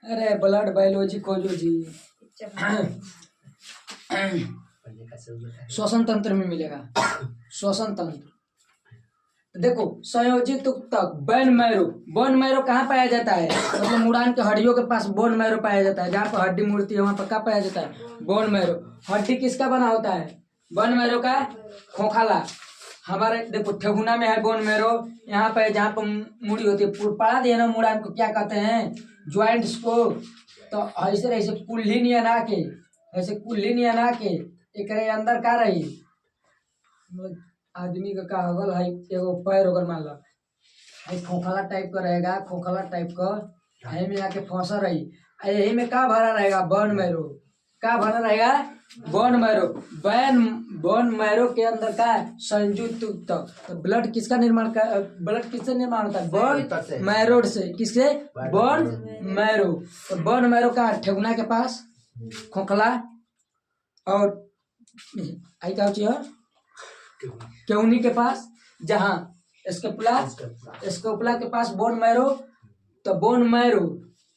अरे blood biology खोजो जी। श्वसन तंत्र में मिलेगा, श्वसन तंत्र। देखो संयोजित ऊतक, बोन मैरो। बोन मैरो कहाँ पाया जाता है? मतलब मुड़ान के हड्डियों के पास बोन मैरो पाया जाता है। जहाँ पर हड्डी मुड़ती है वहाँ पर क्या पाया जाता है? Bone marrow. हड्डी किसका बना होता है? बोन मैरो का खोखला। हमारे देखो ठेहुना में है बोन मैरो, यहाँ पे जहाँ पर मुड़ी होती है, पढ़ा दिए ना मुड़ान को क्या कहते हैं? ज्वाइंट्स को। तो ऐसे ऐसे कुल्ली नहीं आना के, ऐसे कुल्ली नहीं आना के एक अंदर का रही आदमी का होगल है, एगो पैर होगल मान लो है, खोखला टाइप का रहेगा, खोखला टाइप का है में आके फंसा रही। यही में का भरा रहेगा? Bone marrow. का भरा रहेगा? Bone marrow. बोन मैरो के अंदर का संयुक्त ऊतक। तो ब्लड किसका निर्माण कर, ब्लड किससे निर्माण होता है? बोन मैरो से। किससे? Bone marrow. तो बोन मैरो का ठेहुना के पास खोखला और आई क्या चाहिए केउनी के पास, जहाँ स्कोपुला के पास बोन मैरो। तो बोन मैरो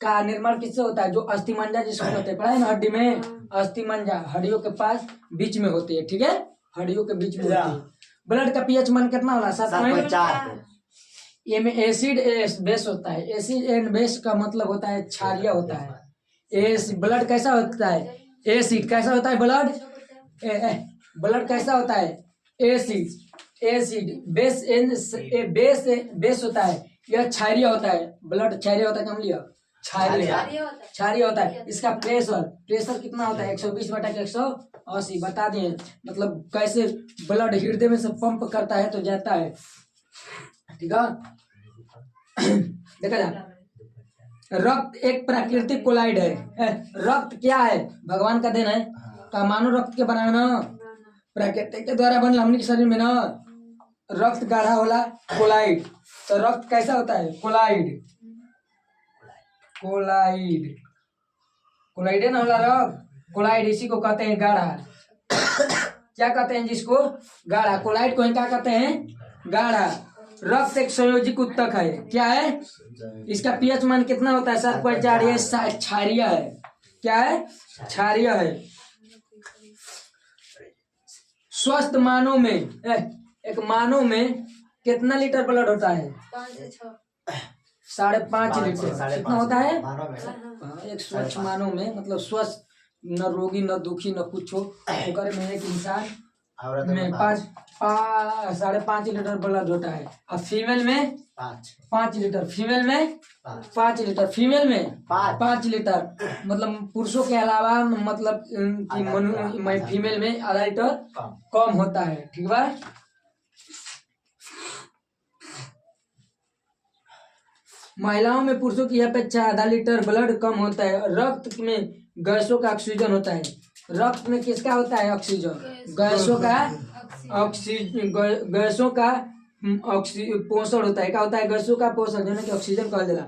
का निर्माण किससे होता है? जो अस्थिमज्जा जिसको कहते हैं, पढ़ा है ना हड्डी में, अस्थिमज्जा हड्डियों के पास बीच में होती है, ठीक है, हड्डियों के बीच में होती है। ब्लड का पीएच मान कितना होला? 7.4। ये में एसिड बेस होता है। एसिड एंड बेस का मतलब होता है क्षारीय होता है। ब्लड कैसा होता है? एसिड कैसा होता है? ब्लड कैसा होता है? एसिड बेस होता है। यह क्षारीय होता है। ब्लड क्षारीय होता है, कम लिया क्षारीय होता है। इसका प्रेशर कितना होता है? 120/180 बता दें। मतलब कैसे ब्लड हृदय में से पंप करता है तो जाता है, ठीक है। देखा जाए रक्त एक प्राकृतिक कोलाइड है। रक्त क्या है? भगवान का देन है। का मानो रक्त के बनाना प्राकृतिक के द्वारा बन हमने के शरीर में ना रक्त गाढ़ा होला कोलाइड। तो रक्त कैसा होता है? कोलाइड है ना होला रक्त। कोलाइड इसी को कहते हैं गाढ़ा। क्या कहते हैं जिसको? गाढ़ा। कोलाइड को क्या कहते हैं? गाढ़ा। रक्त एक संयोजित ऊतक है। क्या है? इसका पीएच मान कितना होता है? 7.4। ये क्षारीय है। क्या है? क्षारीय है। स्वस्थ मानव में एक मानव में कितना लीटर ब्लड होता है? 5.5 लीटर। कितना होता है? एक स्वच्छ मानव में, मतलब स्वस्थ, न रोगी न दुखी न कुछ हो, में एक इंसान में 5.5 लीटर ब्लड होता है। और फीमेल में 5 लीटर। फीमेल में 5 लीटर। फीमेल में 5 लीटर। मतलब पुरुषों के अलावा मतलब कि फीमेल में आधा लीटर कम होता है, ठीक बा। महिलाओं में पुरुषों की अपेक्षा आधा लीटर ब्लड कम होता है। रक्त में गैसों का ऑक्सीजन होता है। रक्त में किसका होता है? ऑक्सीजन। गैसों का पोषण होता है। क्या होता है? गैसों का पोषण, जो कि ऑक्सीजन कह देला।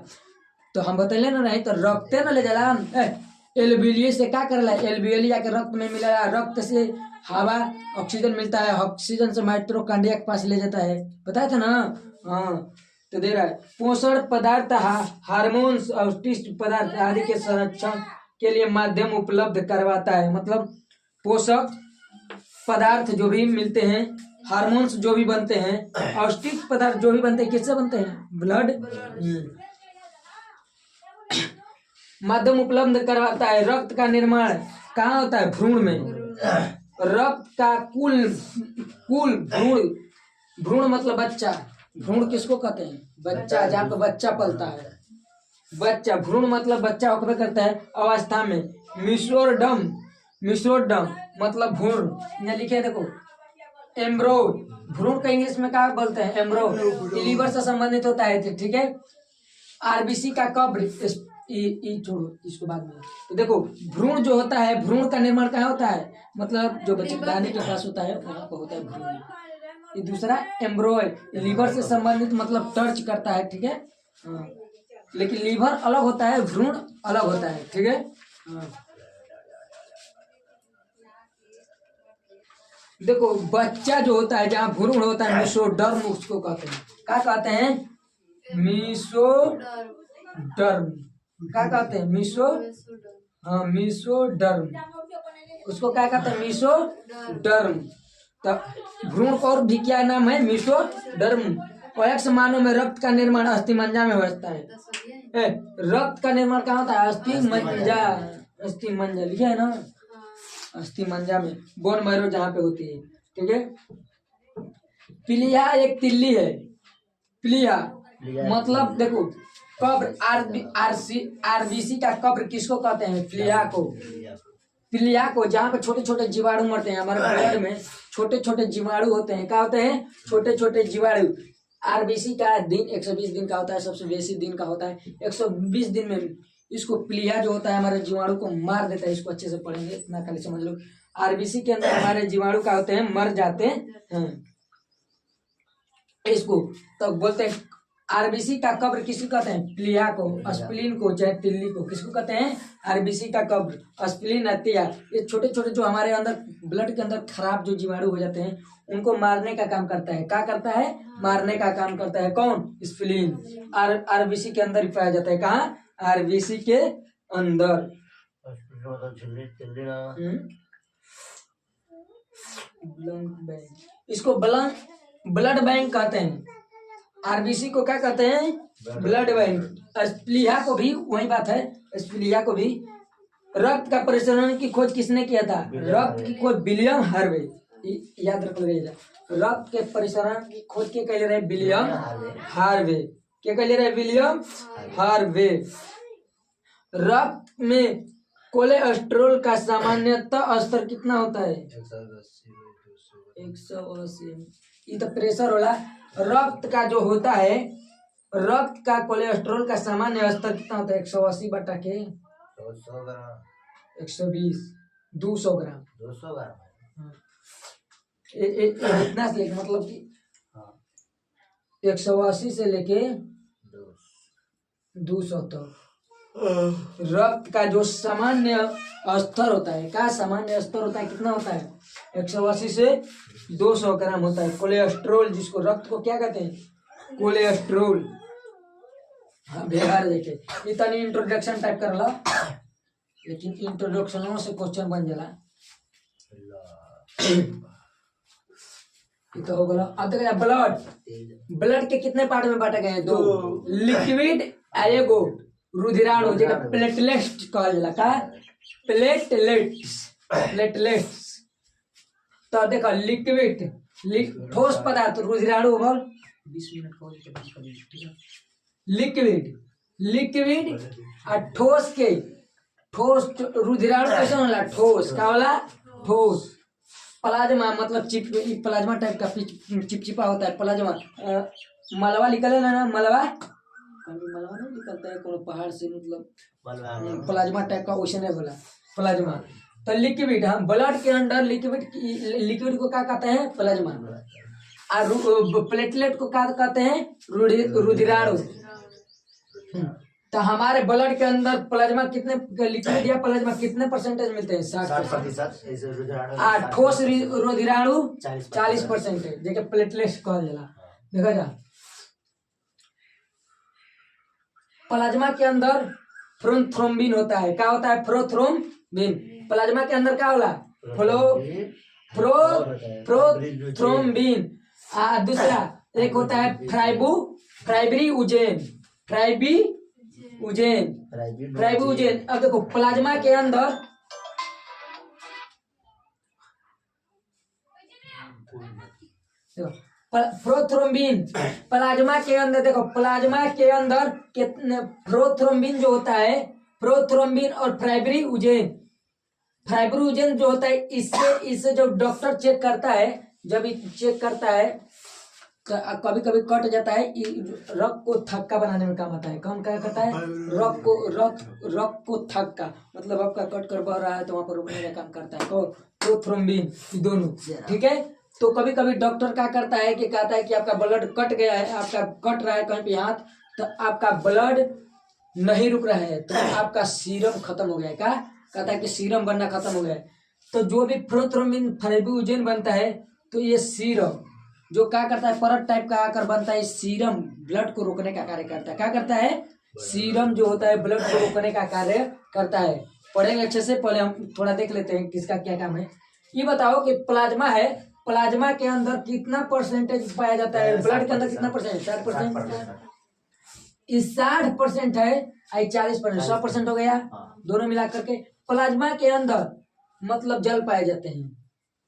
तो हम बतैले ना नहीं तो रक्ते न ले जाला। एल्वियली से क्या करला? एल्वियली आके रक्त में मिला। रक्त से हवा ऑक्सीजन मिलता है। ऑक्सीजन से माइटोकॉन्ड्रिया के पास ले जाता है। बताया था ना? हाँ, तो दे रहा है। पोषण पदार्थ, हार्मोन्स और टिश्यू पदार्थ आदि के संरक्षण के लिए माध्यम उपलब्ध करवाता है। मतलब पोषक पदार्थ जो भी मिलते हैं, हार्मोन्स जो भी बनते हैं, औषधिक पदार्थ जो भी बनते हैं, किससे बनते हैं? ब्लड। माध्यम उपलब्ध करवाता है। रक्त का निर्माण कहाँ होता है? भ्रूण में। रक्त का कुल भ्रूण मतलब बच्चा। भ्रूण किसको कहते हैं? बच्चा, जहाँ पे बच्चा पलता है। बच्चा, भ्रूण मतलब बच्चा होकर करता है अवस्था में। मिसोडम मतलब भ्रूण। यहाँ लिखे देखो एम्ब्रो। भ्रूण का इंग्लिश में क्या बोलते हैं? एम्ब्रो। लीवर से संबंधित होता है, ठीक है। आरबीसी का कब्र, छोड़ो इसको बाद में। तो देखो भ्रूण जो होता है, भ्रूण का निर्माण कहाँ होता है? मतलब जो बच्चेदानी के पास होता है वहाँ पर होता है भ्रूण। ये दूसरा एम्ब्रो है, लीवर से संबंधित, मतलब टर्च करता है, ठीक है। हाँ, लेकिन लीवर अलग होता है, भ्रूण अलग होता है, ठीक है। हाँ, देखो बच्चा जो होता है, जहाँ भ्रूण होता है, मिसोडर्म उसको कहते हैं। क्या कहते हैं? मीसोडर्म, क्या कहते हैं हाँ मीसोडर्म, उसको क्या कहते हैं मीसोडर्म। तो भ्रूण का और भी क्या नाम है मीसोडर्म। वयस्क मानव में रक्त का निर्माण अस्थिमज्जा में होता है। रक्त का निर्माण कहाँ होता है अस्थिमज्जा, अस्थिमज्जा लिखा है ना, अस्थिमज्जा में बोन मैरो जहाँ पे होती है, ठीक है। प्लीहा एक तिल्ली है, प्लीहा मतलब देखो कब्र, आरबीसी का कब्र किसको कहते हैं प्लीहा को, प्लीहा को, जहाँ पे छोटे छोटे जीवाणु मरते हैं। हमारे ब्लड में छोटे छोटे जीवाणु होते हैं, क्या होते हैं छोटे छोटे जीवाणु। आरबीसी का दिन 120 दिन का होता है, सबसे बेसी दिन का होता है। 120 दिन में इसको प्लीहा जो होता है हमारे जीवाणु को मार देता है। इसको अच्छे से पढ़ेंगे, इतना खाली समझ लो। आरबीसी के अंदर हमारे जीवाणु क्या होते हैं मर जाते हैं इसको। तो बोलते हैं आरबीसी का कब्र किसको कहते हैं प्लीहा को, स्प्लीन को, चाहे तिल्ली को, किसको कहते हैं आरबीसी का कब्र, स्प्लीन, अतिया। ये छोटे छोटे जो हमारे अंदर ब्लड के अंदर खराब जो जीवाणु हो जाते हैं उनको मारने का काम करता है। क्या करता है मारने का काम करता है कौन स्प्लीन। आरबीसी के अंदर ही पाया जाता है। कहाँ आरबीसी के अंदर। इसको ब्लड बैंक कहते हैं। आरबीसी को क्या कहते हैं ब्लड बैंक। स्प्लीहा को भी वही बात है, स्प्लीहा को भी। रक्त का परिसरण की खोज किसने किया था, रक्त की खोज विलियम हार्वे, याद रख लीजिएगा। रक्त के परिसरण की खोज के कहले रहे विलियम हार्वे, क्या कहले रहे विलियम हार्वे। रक्त में कोलेस्ट्रॉल का सामान्यतः स्तर कितना होता है 180। ये तो प्रेशर होला। रक्त का जो होता है, रक्त का कोलेस्ट्रॉल का सामान्य स्तर कितना होता है 180 बटा के 120, 200 ग्राम, 200 ग्राम इतना से लेके मतलब कि 180 से लेके 200 तक रक्त का जो सामान्य स्तर होता है, क्या सामान्य स्तर होता है कितना होता है 180 से 200 ग्राम होता है कोलेस्ट्रॉल, जिसको रक्त को क्या कहते हैं कोलेस्ट्रॉल। हाँ बिहार देखे इतनी इंट्रोडक्शन टाइप कर लो, लेकिन इंट्रोडक्शनों से क्वेश्चन बन जाला। तो हो गया। अब देखा ब्लड, ब्लड के कितने पार्ट में बांटे गए हैं दो, लिक्विड एगो रुधिराणु जगह प्लेटलेट्स कहल जाला। का प्लेटलेट्स, प्लेटलेट्स। तो देखो लिक्विड ठोस पदार्थ रुधिराणु बोल 20 मिनट का लिक्विड, लिक्विड और ठोस के, ठोस रुधिराणु कैसे होला ठोस, का होला ठोस। प्लाज्मा मतलब प्लाज्मा टाइप का चिपचिपा होता है प्लाज्मा। मलबा निकले ना, मलबा मलबा नहीं निकलता है कोनो पहाड़ से, मतलब प्लाज्मा टाइप का वैसे नहीं बोला प्लाज्मा। तो लिक्विड, हम ब्लड के अंदर लिक्विड, लिक्विड को क्या कहते हैं प्लाज्मा, और प्लेटलेट को क्या कहते हैं रुधिराणु। तो हमारे ब्लड के अंदर प्लाज्मा कितने, लिक्विड या प्लाज्मा कितने परसेंटेज मिलते हैं 60%। ठोस रुधिराणु 40% जैसे प्लेटलेट्स कहल जाला। देखा जा प्लाज्मा के अंदर प्रोथ्रोम्बिन होता है। क्या होता है प्रोथ्रोम्बिन। प्लाज्मा के अंदर क्या होला प्रोथ्रोम्बिन। दूसरा एक होता है फाइब्रिनोजेन, फाइब्रिनोजेन। अब देखो प्लाज्मा के अंदर प्रोथ्रोम्बिन, प्लाज्मा के अंदर देखो, प्लाज्मा के अंदर कितने प्रोथ्रोम्बिन जो होता है, प्रोथ्रोम्बिन और फाइब्रिनोजेन, फाइब्रिनोजेन जो होता है, इससे जो डॉक्टर चेक करता है, जब चेक करता है कभी कभी कट जाता है, रक्त को थक्का बनाने में काम आता है। कौन क्या करता है रक्त को थक्का, मतलब आपका कट कर बह रहा है तो वहां पर रुकने का काम करता है प्रोथ्रोम्बिन, दोनों, ठीक है। तो कभी कभी डॉक्टर क्या करता है कि कहता है कि आपका ब्लड कट गया है, आपका कट रहा है कहीं पे हाथ, तो आपका ब्लड नहीं रुक रहा है, तो आपका सीरम खत्म हो गया है। क्या कहता है कि सीरम बनना खत्म हो गया है। तो जो भी प्रोथ्रोम्बिन फाइब्रिनोजेन बनता है, तो ये सीरम जो क्या करता है, परत टाइप का आकर बनता है, सीरम ब्लड को रोकने का कार्य करता है। क्या करता है, सीरम जो होता है ब्लड को रोकने का कार्य करता है। पढ़ेंगे अच्छे से, पहले हम थोड़ा देख लेते हैं किसका क्या काम है। ये बताओ कि प्लाज्मा है, प्लाज्मा के अंदर कितना परसेंटेज पाया जाता है, ब्लड के अंदर कितना परसेंट, 60%। इस 60% है, 40%, 100% हो गया, दोनों मिला करके। प्लाज्मा के अंदर मतलब जल पाए जाते हैं,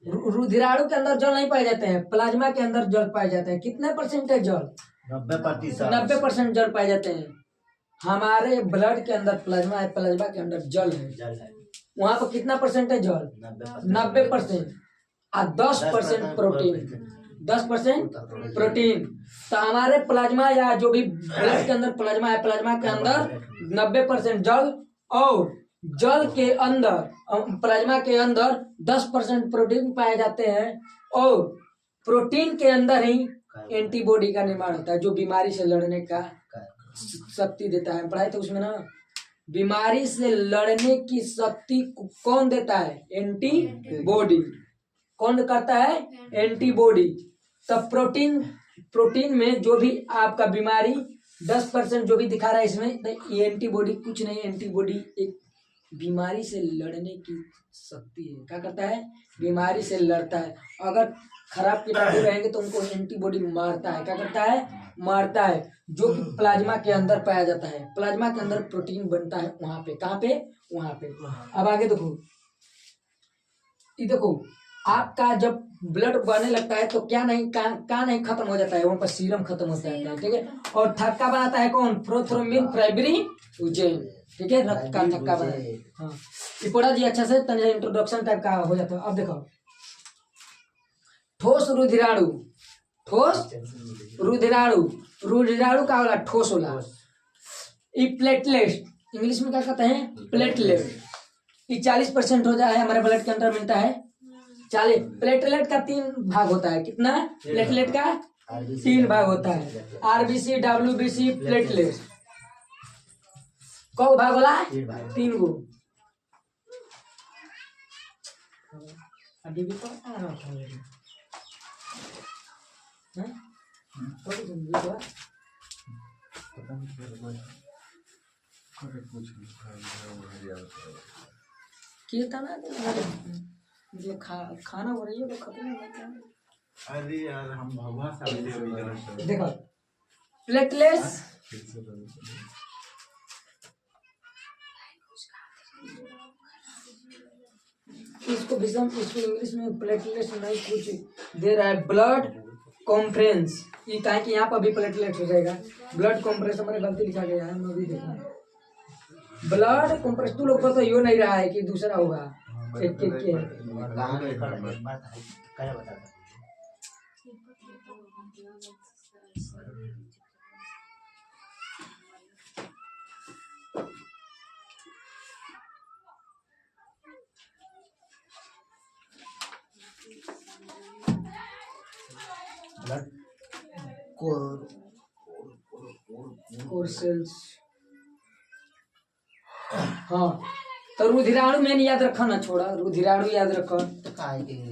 रुधिराणु के अंदर जल नहीं पाए जाते हैं, प्लाज्मा के अंदर जल पाए जाते हैं। कितने परसेंट है जल, 90% जल पाए जाते हैं। हमारे ब्लड के अंदर प्लाज्मा है, प्लाज्मा के अंदर जल है, वहां पर कितना परसेंट है जल, 90%, और 10% प्रोटीन, 10% प्रोटीन। तो हमारे प्लाज्मा या जो भी ब्लड के अंदर प्लाज्मा है, प्लाज्मा के अंदर 90% जल, और जल के अंदर प्लाज्मा के अंदर 10% प्रोटीन पाए जाते हैं, और प्रोटीन के अंदर ही एंटीबॉडी का निर्माण होता है, जो बीमारी से लड़ने का शक्ति देता है। पढ़ाई तो उसमें ना, बीमारी से लड़ने की शक्ति कौन देता है, एंटीबॉडी। कौन करता है, एंटीबॉडी। तब प्रोटीन में जो भी आपका बीमारी 10% जो भी दिखा रहा है इसमें, तो ये एंटीबॉडी कुछ नहीं, एंटीबॉडी एक बीमारी से लड़ने की शक्ति है। क्या करता है, बीमारी से लड़ता है। अगर खराब कीटाणु रहेंगे तो उनको एंटीबॉडी मारता है। क्या करता है, मारता है, जो कि प्लाज्मा के अंदर पाया जाता है। प्लाज्मा के अंदर प्रोटीन बनता है वहां पे, कहाँ पे, वहां पे। अब आगे देखो, ये देखो, आपका जब ब्लड बढ़ने लगता है तो क्या नहीं नहीं खत्म हो जाता है, वहां पर सीरम खत्म हो जाता है, ठीक है। और थक्का बनाता है कौन, प्रोथ्रोम्बिन फाइब्रिनोजेन, ठीक है, रक्त का थक्का बनाता है। हाँ, ये पढ़ा जी अच्छा से, तनिक इंट्रोडक्शन टाइप का हो जाता है। अब देखो, ठोस रुधिराणु, ठोस रुधिराणु, रुधिराणु का होला ठोस होला। ये प्लेटलेट, इंग्लिश में क्या कहते हैं, प्लेटलेट। ये 40% हो जाए हमारे ब्लड के अंदर मिलता है 40। प्लेटलेट का 3 भाग होता है, कितना, प्लेटलेट का 3 भाग होता है, आरबीसी, डब्ल्यूबीसी, प्लेटलेट। कौ भाग होला, 3 गो। जो खाना हो रही है वो खत्म हो जाता है। अरे यार हम भगवा साहब देखो, प्लेटलेट्स, इसको इंग्लिश में प्लेटलेट्स नहीं कुछ दे रहा है, ब्लड कॉम्प्रेंस। ये कहा कि यहाँ पर भी प्लेटलेट्स हो जाएगा, ब्लड कॉम्प्रेंस हमारे गलती लिखा गया है, मैं भी देखा। ब्लड कॉम्प्रेस, तू लोग तो यो नहीं रहा है कि दूसरा होगा, एक के कोर सेल्स। हाँ, तो रुधिराणु में याद रखा ना, छोड़ा, रुधिराणु याद रखा।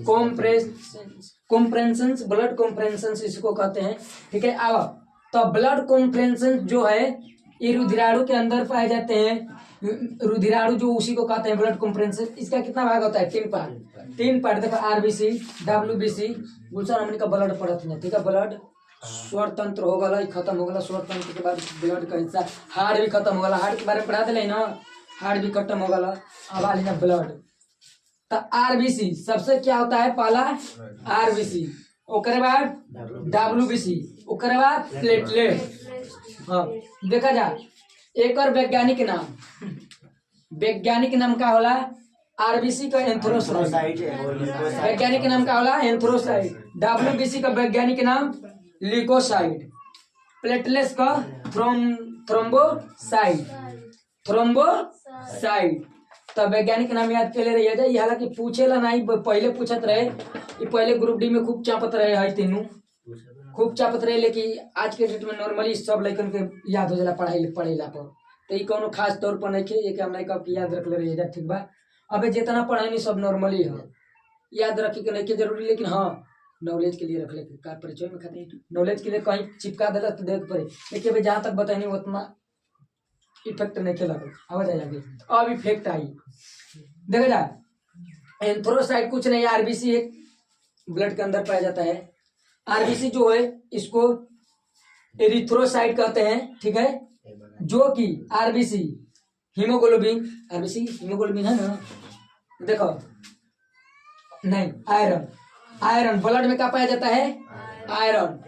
कॉम्प्रेंशन, ब्लड कॉम्प्रेंशन इसको कहते हैं, ठीक है। अब तो ब्लड कॉम्प्रेंशन जो है ये रुधिराणु के अंदर पाए जाते हैं। रुधिराणु जो उसी को कहते हैं ब्लड कॉम्प्रेंशन। इसका कितना भाग होता है, 3 पार्ट। देखो, आरबीसी, डब्ल्यूबीसी, गुलशन हमने का ब्लड पड़त नहीं, ठीक है। ब्लड स्वतंत्र हो गया, खत्म हो गया। स्वतंत्र के बाद ब्लड का हिस्सा, हार्ट भी खत्म हो गया। हार्ट के बारे में पढ़ा दिले ना, हार्ट भी खत्म हो गया। अब आ लेना ब्लड। तो आरबीसी सबसे क्या होता है, पहला आरबीसी, ओकरे बाद डब्ल्यूबीसी, ओकरे बाद प्लेटलेट। हाँ, देखा जा, एक और वैज्ञानिक नाम का होला आरबीसी का एंथ्रोसाइट, वैज्ञानिक नाम का होला एंथ्रोसाइट। डब्ल्यूबीसी का वैज्ञानिक नाम ल्यूकोसाइट। प्लेटलेट्स का थ्रोम्बोसाइट। तो वैज्ञानिक नाम याद के ले रही है। ये हालांकि पूछेला नहीं, पहले पूछत रहे, ये पहले ग्रुप डी में खूब चापत रहे है, तीनों खूब चापत रहे। लेकिन आज के डेट में नॉर्मली सब लड़कन के याद हो जाला पढ़ेला पर। तो ये कोनो खास तौर पर नहीं है, हम नहीं कब याद रख ले रही है, ठीक बा। अबे जितना पढ़े नहीं सब नॉर्मली है, याद रखे के नहीं के जरूरी। लेकिन हाँ, नॉलेज के लिए रख ले का परिचय में खाते हैं नॉलेज के लिए कहीं चिपका देला तो देख पड़े देखिए भाई जहाँ तक बतानी उतना इफेक्ट नहीं खेला आवाज आ जाएगी अब इफेक्ट आई देखा जाए एंथ्रोसाइट कुछ नहीं आरबीसी एक ब्लड के अंदर पाया जाता है आरबीसी जो है इसको एरिथ्रोसाइट कहते हैं ठीक है जो कि आरबीसी हीमोग्लोबिन आरबीसी हीमोग्लोबिन है ना देखो नहीं आयरन आयरन ब्लड में क्या पाया जाता है आयरन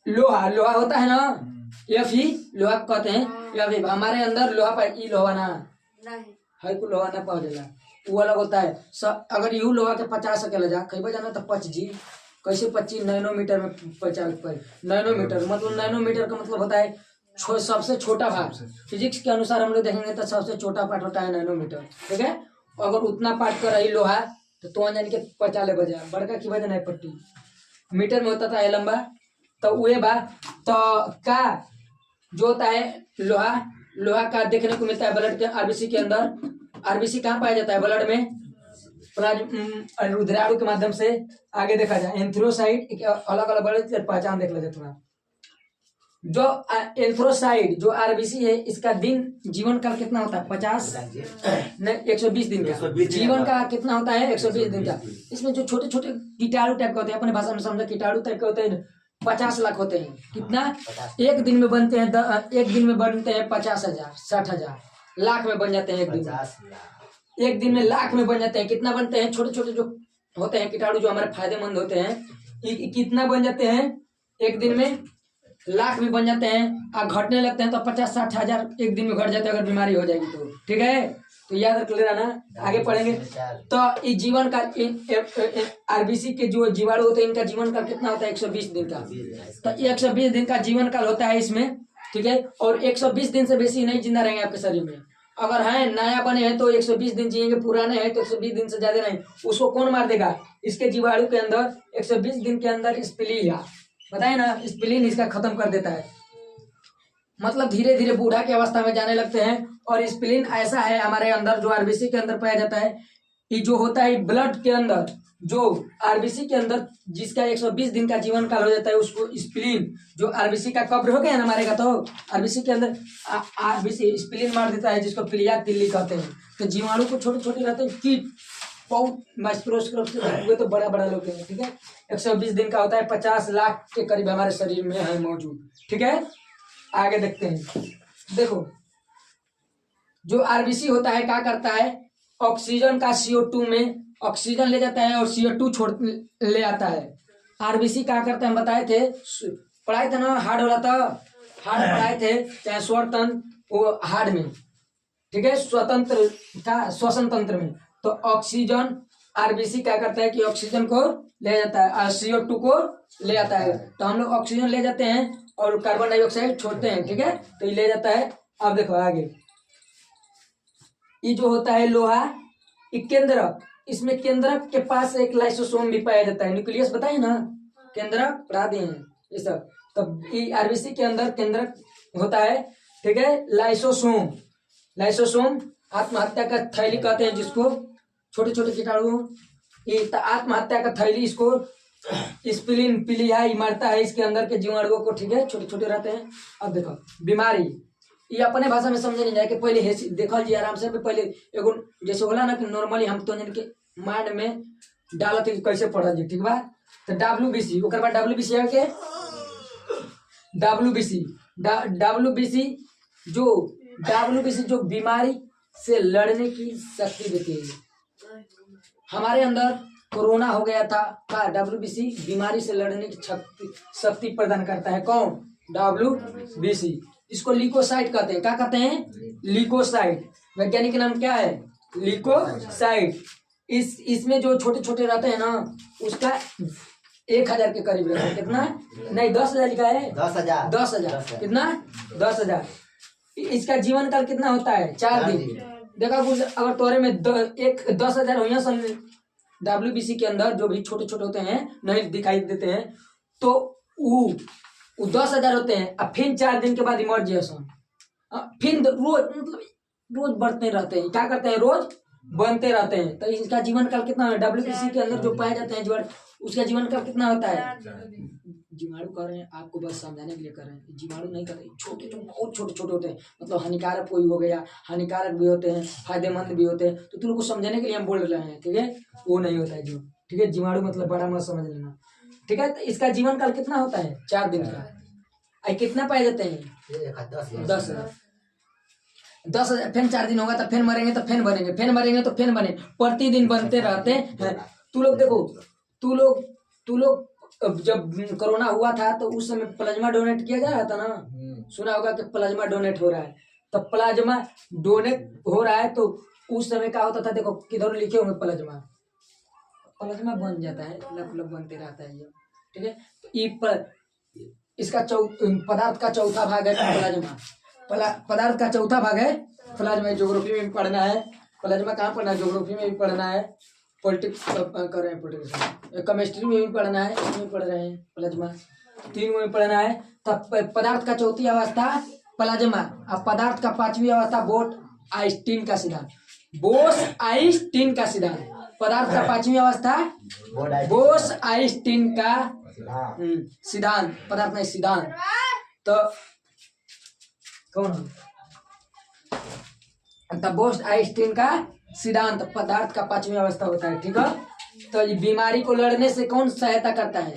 लोहा लोहा होता है ना Fe लोहा कहते हैं Fe हमारे अंदर लोहा पाए लोहा ना है को लोहा ना पाओ जाला वो अलग होता है अगर यू लोहा के 50 सकेला जा कहीं जाना तो 5 जी कैसे 25 नैनोमीटर में 50 पर नैनोमीटर मतलब नैनोमीटर का मतलब होता है सबसे छोटा भाग फिजिक्स के अनुसार हम लोग देखेंगे तो सबसे छोटा पार्ट होता है नैनोमीटर ठीक है अगर उतना पार्ट कर रही लोहा तो जान के 50 बजा बड़का की वजह नहीं पट्टी मीटर में होता था ये लंबा तो वे बा तो का जो होता है लोहा लोहा का देखने को मिलता है ब्लड के आरबीसी के अंदर आरबीसी कहाँ पाया जाता है ब्लड में रुधिराणु के माध्यम से आगे देखा जाए एंथ्रोसाइट अलग अलग ब्लड पहचान देख लेते थोड़ा जो एंथ्रोसाइट जो आरबीसी है इसका दिन जीवन काल कितना होता है 50 नहीं 120 दिन का जीवन का कितना होता है 120 दिन का इसमें जो छोटे छोटे कीटाणु टाइप के होते हैं अपने भाषा में समझा कीटाणु टाइप के होते हैं 50 लाख होते हैं कितना एक दिन में बनते हैं एक दिन में बनते हैं 50,000 60,000 लाख में बन जाते हैं एक दिन में लाख में बन जाते हैं कितना बनते हैं छोटे छोटे जो होते हैं कीटाणु जो हमारे फायदेमंद होते हैं कितना बन जाते हैं एक दिन में लाख में बन जाते हैं और घटने लगते हैं तो 50-60 हजार एक दिन में घट जाते हैं अगर बीमारी हो जाएगी तो ठीक है तो याद रख लेना ना आगे पढ़ेंगे तो इस जीवन का आरबीसी के जो जीवाणु होते हैं इनका जीवन काल कितना होता है 120 दिन का तो 120 दिन का जीवन काल होता है इसमें ठीक है और 120 दिन से बेसी नहीं जिंदा रहेंगे आपके शरीर में अगर है नया बने हैं तो 120 दिन जिएंगे पुराने हैं तो 120 दिन से ज्यादा नहीं उसको कौन मार देगा इसके जीवाणु के अंदर 120 दिन के अंदर स्प्लीन बताए ना स्प्लीन इसका खत्म कर देता है मतलब धीरे धीरे बूढ़ा की अवस्था में जाने लगते हैं और स्प्लीन ऐसा है हमारे अंदर जो आरबीसी के अंदर पाया जाता है ये जो होता है ब्लड के अंदर जो आरबीसी के अंदर जिसका 120 दिन का जीवन काल हो जाता है उसको स्प्लीन जो आरबीसी का कब्र हो गया ना मारेगा तो आरबीसी के अंदर आरबीसी स्प्लीन मार देता है जिसको प्लिया तिल्ली कहते हैं तो जीवाणु को छोटे छोटे रहते हैं कीट बहुत माइक्रोस्कोप से हुए तो बड़ा बड़ा लोग हैं ठीक है 120 दिन का होता है 50 लाख के करीब हमारे शरीर में है मौजूद ठीक है आगे देखते हैं देखो जो आरबीसी होता है क्या करता है ऑक्सीजन का CO2 में ऑक्सीजन ले जाता है और CO2 छोड़ ले आता है आरबीसी क्या करता है हम बताए थे पढ़ाए थे ना हार्ड वाला था हार्ड पढ़ाए थे चाहे स्वरतंत्र वो हार्ड में ठीक है स्वतंत्र का श्वसन तंत्र में तो ऑक्सीजन आरबीसी क्या करता है कि ऑक्सीजन को ले जाता है और CO2 को ले आता है तो हम लोग ऑक्सीजन ले जाते हैं और कार्बन डाइऑक्साइड छोड़ते हैं ठीक है तो ये ले जाता है अब देखो आगे ये जो होता है लोहा ये केंद्रक इसमें केंद्रक के पास एक लाइसोसोम भी पाया जाता है न्यूक्लियस बताइए ना केंद्रक पढ़ा दिए हैं ये सब तब ये आरबीसी के अंदर केंद्रक होता है ठीक है लाइसोसोम लाइसोसोम आत्महत्या का थैली कहते हैं जिसको छोटे छोटे कीटाणु ये आत्महत्या का थैली इसको स्प्लीन पिलिया मारता है इसके अंदर के जीवाणुओं को ठीक है छोटे छोटे रहते हैं अब देखो बीमारी ये अपने भाषा में समझे नहीं जाए कि पहले देखल जी आराम से पहले एगो जैसे होला ना कि नॉर्मली हम तो के माइंड में डालत कि कैसे पढ़ल जी ठीक बा तो WBC ओकर बाद WBC है के WBC जो बीमारी से लड़ने की शक्ति देती है हमारे अंदर कोरोना हो गया था का WBC बीमारी से लड़ने की शक्ति प्रदान करता है कौन WBC इसको लिकोसाइट कहते हैं क्या कहते हैं लिकोसाइट वैज्ञानिक नाम क्या है लिकोसाइट इसमें जो छोटे छोटे रहते हैं ना उसका 1000 के करीब रहता है कितना नहीं 10,000 लिखा है 10,000 कितना 10,000 इसका जीवन काल कितना होता है 4 दिन देखा अगर तोरे में 10,000 हुई सन WBC के अंदर जो भी छोटे छोटे होते हैं नहीं दिखाई देते हैं तो वो 10,000 होते हैं अब फिर 4 दिन के बाद इमर्जेशन फिर रोज मतलब रोज बढ़ते रहते हैं क्या करते हैं रोज बनते रहते हैं। तो इसका जीवन काल कितना है? WBC के अंदर जो पाए जाते हैं जीवाणु, उसका जीवन काल कितना होता है? जीवाणु कर रहे हैं आपको बस समझाने के लिए कर रहे हैं, जीवाणु नहीं कर रहे, छोटे छोटे बहुत छोटे छोटे होते हैं, मतलब हानिकारक कोई हो गया, हानिकारक भी होते हैं, फायदेमंद भी होते हैं, तो तुम लोग को समझाने के लिए हम बोल रहे हैं, ठीक है? वो नहीं होता है जीवाणु, ठीक है? जीवाणु मतलब बड़ा मत समझ लेना, ठीक है? तो इसका जीवन काल कितना होता है? 4 दिन का। कितना पाए जाते हैं? 10,000। 10,000 फिर 4 दिन होगा तो फिर मरेंगे, तो फिर बनेंगे, फिर मरेंगे तो फिर बने, प्रतिदिन बनते रहते हैं। तू लोग देखो, तू लोग अब जब कोरोना हुआ था तो उस समय प्लाज्मा डोनेट किया जा रहा था ना, सुना होगा कि प्लाज्मा डोनेट हो रहा है। तो प्लाज्मा डोनेट हो रहा है तो उस समय क्या होता था? देखो किधर लिखे होंगे प्लाज्मा बन जाता है, लप बनते रहता है ये, ठीक है? तो इसका पदार्थ का चौथा भाग है प्लाज्मा। पदार्थ का चौथा भाग है प्लाज्मा। ज्योग्राफी में भी पढ़ना है प्लाज्मा, कहाँ पढ़ना है? ज्योग्राफी में भी पढ़ना है, पॉलिटिक्स कर रहे हैं, पॉलिटिक्स केमिस्ट्री में भी पढ़ना है, इसमें भी पढ़ रहे हैं प्लाज्मा, 3 में पढ़ना है। तब पदार्थ का चौथी अवस्था प्लाज्मा, और पदार्थ का 5वीं अवस्था बोस-आइंस्टीन का सिद्धांत। बोस-आइंस्टीन का सिद्धांत, पदार्थ का 5वीं अवस्था बोस-आइंस्टीन का सिद्धांत, पदार्थ में सिद्धांत। तो कौन? तब बोस-आइंस्टीन का सिद्धांत पदार्थ का 5वीं अवस्था होता है, ठीक है? तो ये बीमारी को लड़ने से कौन सहायता करता है?